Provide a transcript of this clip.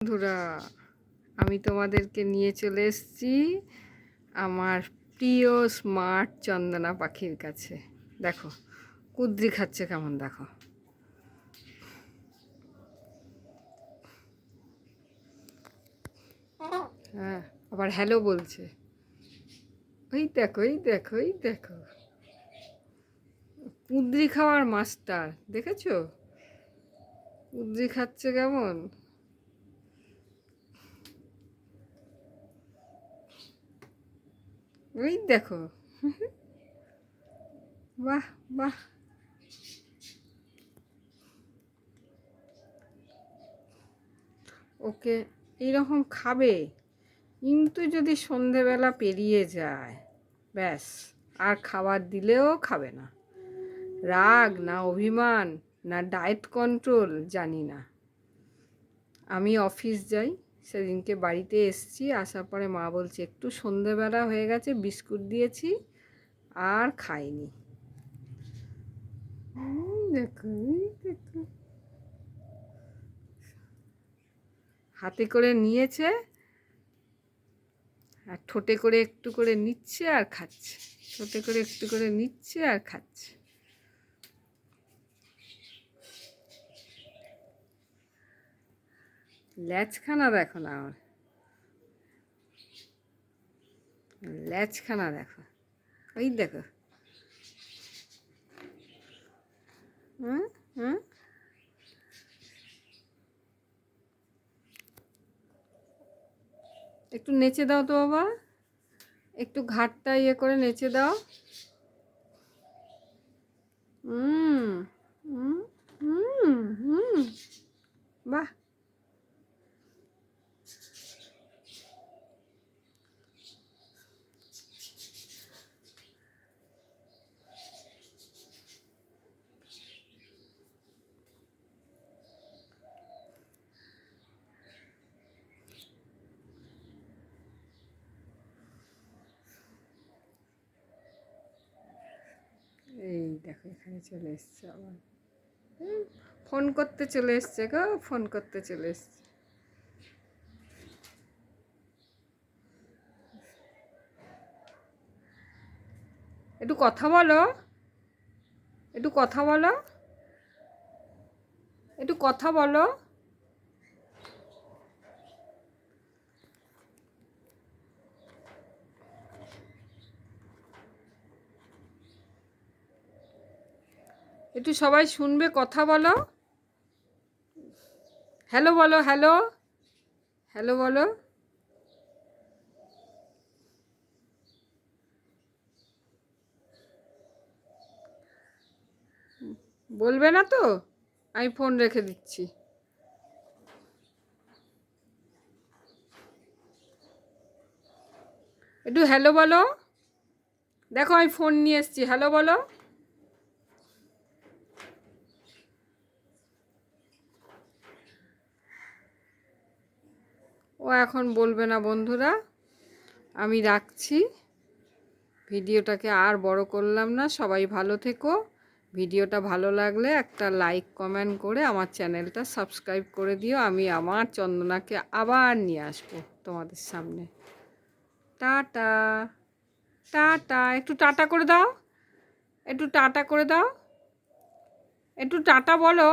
বন্ধুরা, আমি তোমাদেরকে নিয়ে চলে এসেছি আমার প্রিয় স্মার্ট চন্দনা পাখির কাছে। দেখো কুদ্রি খাচ্ছে কেমন, দেখো। হ্যাঁ, আবার হ্যালো বলছে। ওই দেখো, এই দেখো, এই দেখো, কুদ্রি খাওয়ার মাস্টার, দেখেছো কুদ্রি খাচ্ছে কেমন। ওই দেখো, বাহ বাহ। ওকে এইরকম খাবে, কিন্তু যদি সন্ধেবেলা পেরিয়ে যায়, ব্যাস আর খাবার দিলেও খাবে না। রাগ না অভিমান না ডায়েট কন্ট্রোল জানি না। আমি অফিস যাই, সেদিনকে বাড়িতে এসছি, আসার পরে মা বলছে একটু সন্ধেবেলা হয়ে গেছে, বিস্কুট দিয়েছি আর খাইনি। দেখো দেখো, হাতে করে নিয়েছে আর ঠোঁটে করে একটু করে নিচ্ছে আর খাচ্ছে, ঠোঁটে করে একটু করে নিচ্ছে আর খাচ্ছে। ল্যাচখানা দেখো না, আমার ল্যাচখানা দেখো, ওই দেখো। হুম হুম, একটু নেচে দাও তো বাবা, একটু ঘাটটা ইয়ে করে নেচে দাও। হুম হুম হুম হুম, বাহ। এই দেখো এখানে চলে এসছে আবার, ফোন করতে চলে এসছে গো, ফোন করতে চলে এসছে। একটু কথা বলো, একটু কথা বলো, একটু কথা বলো। একটু সবাই শুনবে, কথা বলো। হ্যালো বলো, হ্যালো, হ্যালো বলো। বলবে না তো, আমি ফোন রেখে দিচ্ছি। একটু হ্যালো বলো, দেখো আমি ফোন নিয়ে এসেছি, হ্যালো বলো। ও এখন বলবে না বন্ধুরা, আমি রাখছি। ভিডিওটাকে আর বড় করলাম না, সবাই ভালো থেকো। ভিডিওটা ভালো লাগলে একটা লাইক কমেন্ট করে আমার চ্যানেলটা সাবস্ক্রাইব করে দিও। আমি আমার চন্দনাকে আবার নিয়ে আসবো তোমাদের সামনে। টাটা, টাটা, একটু টাটা করে দাও, একটু টাটা করে দাও, একটু টাটা বলো।